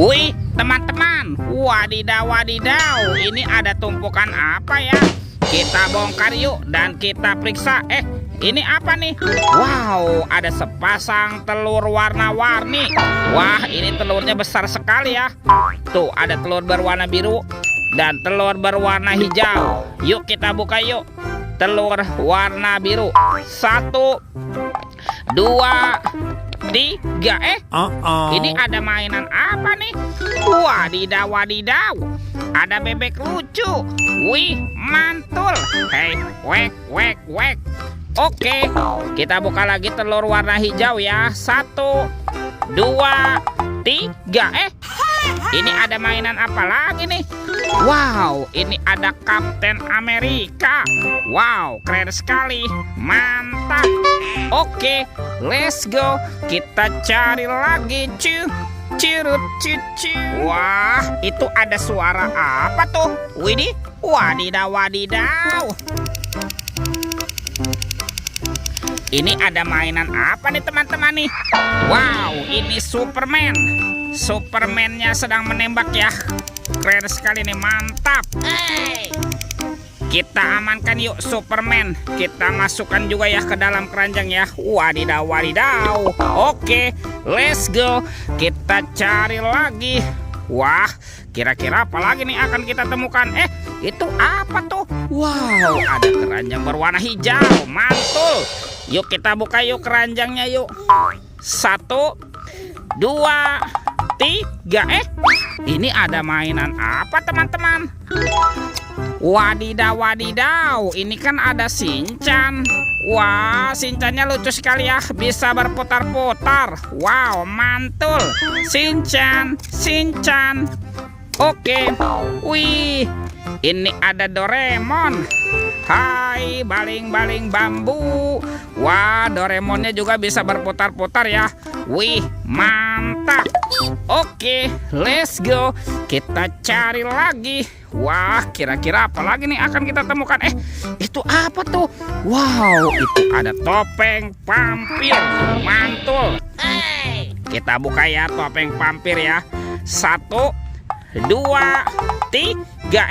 Wih, teman-teman, wadidaw wadidaw, ini ada tumpukan apa ya? Kita bongkar yuk dan kita periksa. Ini apa nih? Wow, ada sepasang telur warna-warni. Wah, ini telurnya besar sekali ya. Tuh, ada telur berwarna biru dan telur berwarna hijau. Yuk kita buka yuk. Telur warna biru. 1, 2, 3. Ini ada mainan apa nih? Wadidaw wadidaw, ada bebek lucu. Wih, mantul. Hei, wek wek wek. Oke, kita buka lagi telur warna hijau ya. 1, 2, 3. Ini ada mainan apa lagi nih? Wow, ini ada Kapten Amerika. Wow, keren sekali. Mantap. Oke, let's go. Kita cari lagi, cu. Cirut cucu. Wah, itu ada suara apa tuh? Widih, wadidaw wadidaw. Ini ada mainan apa nih teman-teman nih? Wow, ini Superman. Superman-nya sedang menembak ya. Keren sekali nih, mantap. Kita amankan yuk Superman. Kita masukkan juga ya ke dalam keranjang ya. Wadidaw wadidaw. Oke, let's go. Kita cari lagi. Wah, kira-kira apa lagi nih akan kita temukan? Itu apa tuh? Wow, ada keranjang berwarna hijau. Mantul. Yuk kita buka yuk keranjangnya yuk. 1, 2, 3. Ini ada mainan apa teman-teman? Wadidaw wadidaw, ini kan ada Shinchan. Wah, Shinchannya lucu sekali ya, bisa berputar-putar. Wow, mantul. Shinchan, Shinchan. Oke. Wih, ini ada Doraemon. Hai, baling-baling bambu. Wah, Doraemonnya juga bisa berputar-putar ya. Wih, mantap. Oke, let's go. Kita cari lagi. Wah, kira-kira apa lagi nih akan kita temukan? Itu apa tuh? Wow, itu ada topeng vampir. Mantul. Kita buka ya topeng vampir ya. 1, 2, 3.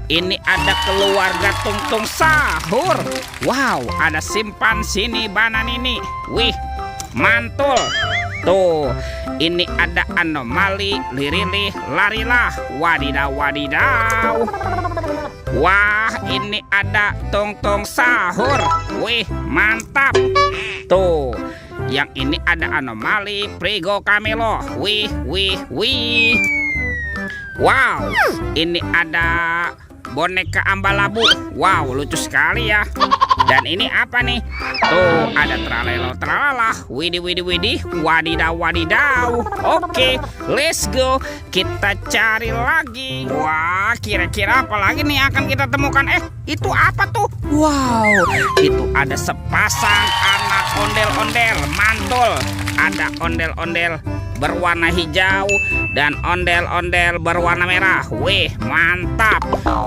Ini ada keluarga Tung-Tung Sahur. Wow, ada simpan sini banan ini. Wih, mantul. Tuh, ini ada anomali, lirilih, larilah. Wadidaw wadidaw. Wah, ini ada Tung-Tung Sahur. Wih, mantap. Tuh, yang ini ada anomali, Prigo Camelo. Wih, wih, wih. Wow, ini ada boneka Ambalabu. Wow, lucu sekali ya. Dan ini apa nih? Tuh, ada tralelo tralala. Widih widih widih. Wadidaw wadidaw. Oke, let's go. Kita cari lagi. Wah, kira-kira apa lagi nih akan kita temukan? Itu apa tuh? Wow, itu ada sepasang anak ondel-ondel. Mantul. Ada ondel-ondel berwarna hijau dan ondel-ondel berwarna merah. Wih, mantap.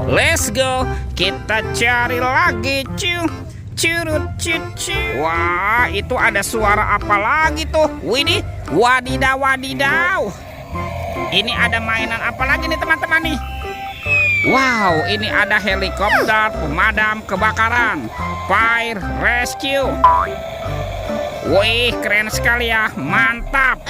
Let's go. Kita cari lagi, cu. Curut cucu. Wah, itu ada suara apa lagi tuh? Widih, wadidaw wadidaw. Ini ada mainan apa lagi nih teman-teman nih? Wow, ini ada helikopter pemadam kebakaran, fire rescue. Wih, keren sekali ya, mantap.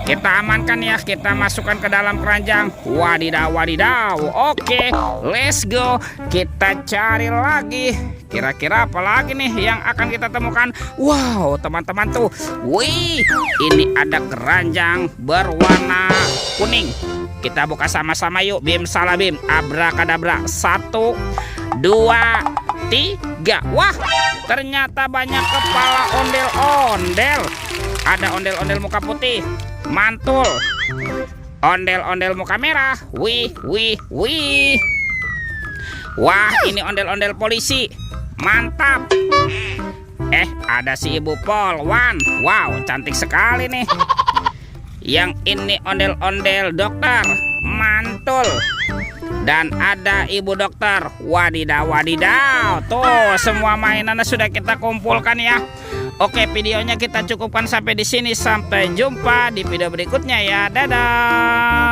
Kita amankan ya, kita masukkan ke dalam keranjang. Wadidaw wadidaw. Oke, let's go. Kita cari lagi. Kira-kira apa lagi nih yang akan kita temukan? Wow, teman-teman tuh. Wih, ini ada keranjang berwarna kuning. Kita buka sama-sama yuk. Bim salah bim, abrakadabra. 1, 2, 3. Wah, ternyata banyak kepala ondel-ondel. Ada ondel-ondel muka putih. Mantul. Ondel-ondel muka merah. Wih, wih, wih. Wah, ini ondel-ondel polisi. Mantap. Ada si Ibu Polwan. Wow, cantik sekali nih. Yang ini ondel-ondel dokter. Mantul. Dan ada ibu dokter. Wadidaw wadidaw. Tuh, semua mainannya sudah kita kumpulkan ya. Oke, videonya kita cukupkan sampai di sini. Sampai jumpa di video berikutnya ya. Dadah.